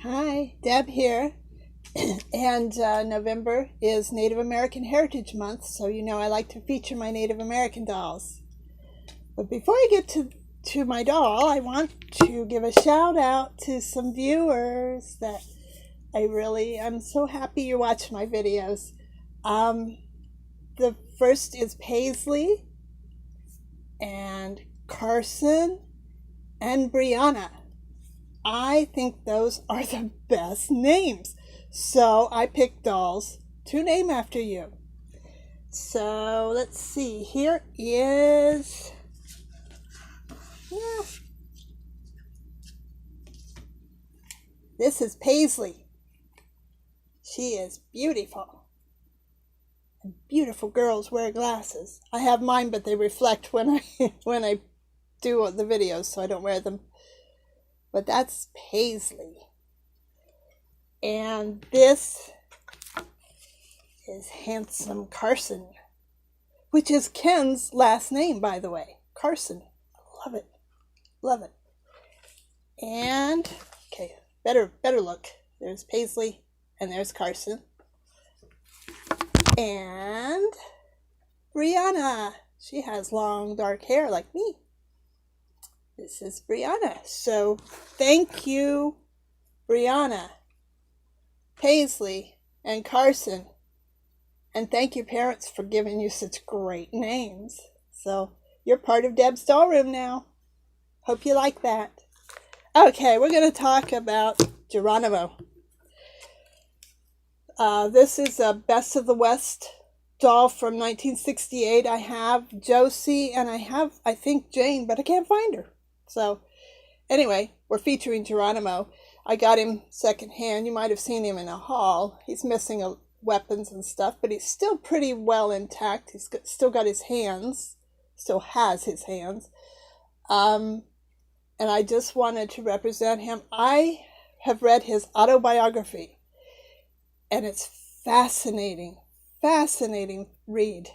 Hi, Deb here. And November is Native American Heritage Month, so I like to feature my Native American dolls. But before I get to my doll, I want to give a shout out to some viewers that I'm so happy you watch my videos. Um, the first is Paisley and Carson and Brianna. I think those are the best names. So I picked dolls to name after you. So let's see. Here is. Yeah, this is Paisley. She is beautiful. And beautiful girls wear glasses. I have mine, but they reflect when I when I do the videos, so I don't wear them. But that's Paisley. And this is handsome Carson, which is Ken's last name, by the way. Carson. Love it. Love it. And okay, better look. There's Paisley and there's Carson. And Brianna. She has long dark hair like me. This is Brianna. So thank you, Brianna, Paisley, and Carson. And thank you, parents, for giving you such great names. So you're part of Deb's doll room now. Hope you like that. Okay, we're going to talk about Geronimo. This is a Best of the West doll from 1968. I have Josie and I think, Jane, but I can't find her. So anyway, we're featuring Geronimo. I got him secondhand. You might have seen him in a haul. He's missing weapons and stuff, but he's still pretty well intact. Still got his hands. Still has his hands. And I just wanted to represent him. I have read his autobiography, and it's fascinating read.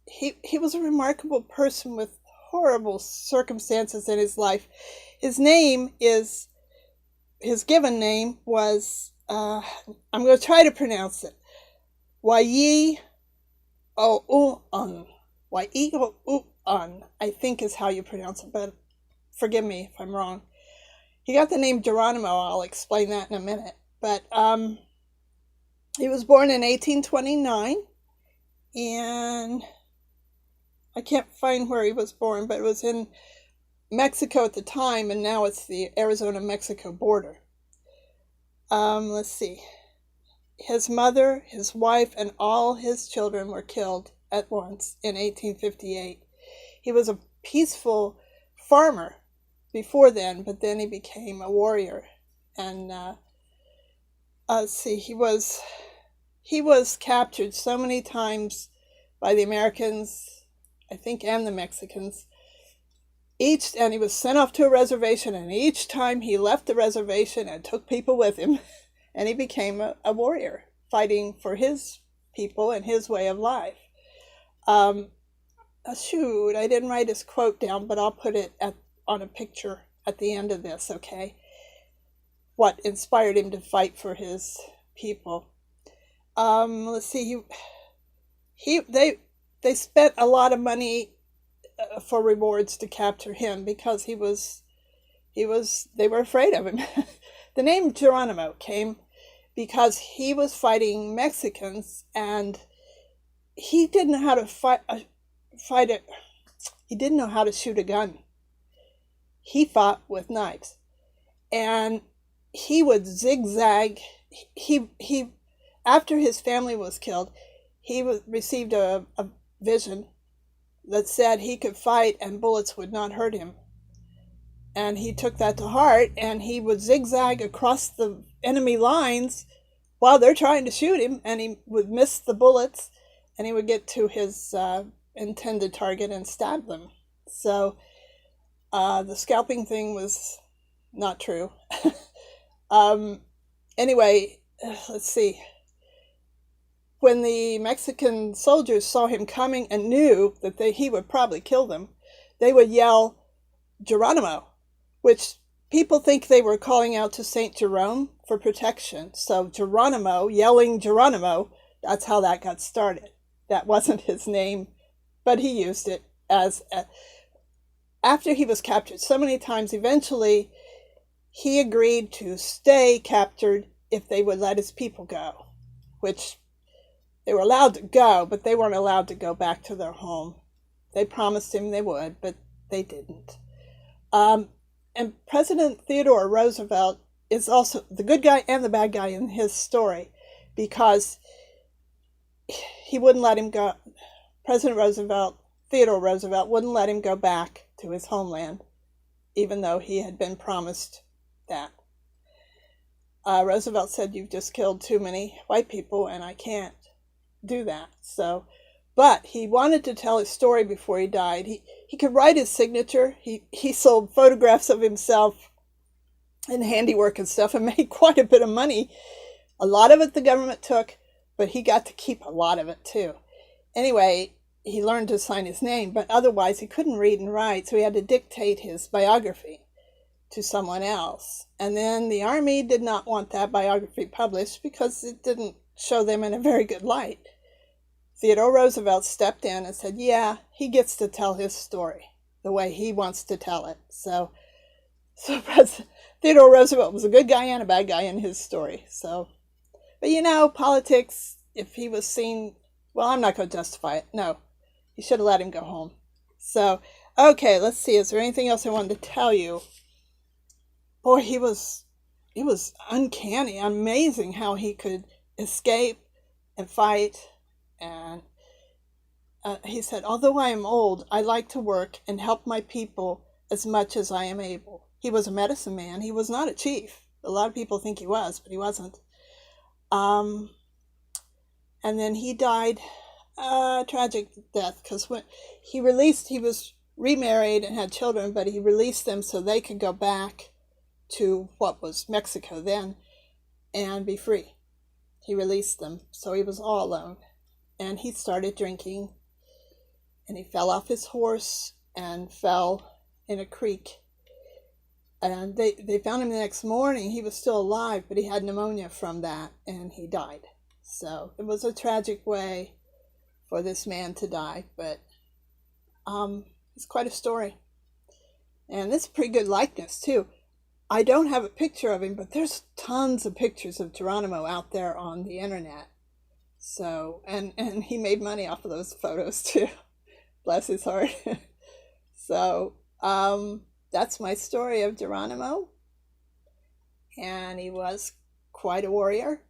He was a remarkable person with horrible circumstances in his life. His given name was, I'm going to try to pronounce it, Wai O'un. Wai O'un, I think is how you pronounce it, but forgive me if I'm wrong. He got the name Geronimo. I'll explain that in a minute. But he was born in 1829, and I can't find where he was born, but it was in Mexico at the time, and now it's the Arizona-Mexico border. Let's see. His mother, his wife, and all his children were killed at once in 1858. He was a peaceful farmer before then, but then he became a warrior. And let's see, he was captured so many times by the Americans, I think, and the Mexicans. And he was sent off to a reservation, and each time he left the reservation and took people with him, and he became a warrior, fighting for his people and his way of life. Shoot, I didn't write his quote down, but I'll put it on a picture at the end of this, okay? What inspired him to fight for his people. Let's see, they spent a lot of money for rewards to capture him because they were afraid of him. The name Geronimo came because he was fighting Mexicans, and he didn't know how to fight it. He didn't know how to shoot a gun. He fought with knives, and he would zigzag. He after his family was killed, he received a vision that said he could fight and bullets would not hurt him. And he took that to heart, and he would zigzag across the enemy lines while they're trying to shoot him, and he would miss the bullets, and he would get to his intended target and stab them. So the scalping thing was not true. Anyway, let's see. When the Mexican soldiers saw him coming and knew that he would probably kill them, they would yell, Geronimo, which people think they were calling out to St. Jerome for protection. So Geronimo, yelling Geronimo, that's how that got started. That wasn't his name, but he used it after he was captured so many times. Eventually, he agreed to stay captured if they would let his people go, which they were allowed to go, but they weren't allowed to go back to their home. They promised him they would, but they didn't. And President Theodore Roosevelt is also the good guy and the bad guy in his story, because he wouldn't let him go. Theodore Roosevelt, wouldn't let him go back to his homeland, even though he had been promised that. Roosevelt said, "You've just killed too many white people, and I can't do that." But he wanted to tell his story before he died. He could write his signature. He sold photographs of himself and handiwork and stuff and made quite a bit of money. A lot of it the government took, but he got to keep a lot of it too. Anyway, he learned to sign his name, but otherwise he couldn't read and write, so he had to dictate his biography to someone else. And then the Army did not want that biography published because it didn't show them in a very good light. Theodore Roosevelt stepped in and said, yeah, he gets to tell his story the way he wants to tell it. So Theodore Roosevelt was a good guy and a bad guy in his story. But politics, if he was seen, well, I'm not going to justify it. No, you should have let him go home. Okay, let's see. Is there anything else I wanted to tell you? Boy, he was uncanny, amazing how he could escape and fight. And he said, although I am old, I like to work and help my people as much as I am able. He was a medicine man. He was not a chief. A lot of people think he was, but he wasn't. And then he died a tragic death, because when he was remarried and had children, but he released them so they could go back to what was Mexico then and be free. He released them, so he was all alone. And he started drinking, and he fell off his horse and fell in a creek. And they found him the next morning. He was still alive, but he had pneumonia from that, and he died. So it was a tragic way for this man to die, but it's quite a story. And this is a pretty good likeness, too. I don't have a picture of him, but there's tons of pictures of Geronimo out there on the internet. And he made money off of those photos too. Bless his heart. That's my story of Geronimo. And he was quite a warrior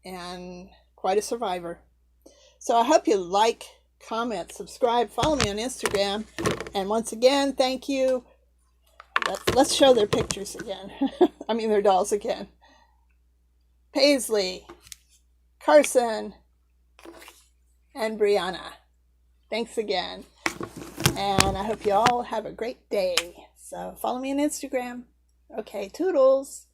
and quite a survivor. So I hope you like, comment, subscribe, follow me on Instagram. And once again, thank you. Let's show their pictures again. I mean, their dolls again. Paisley, Carson, and Brianna. Thanks again. And I hope you all have a great day. So follow me on Instagram. Okay, toodles.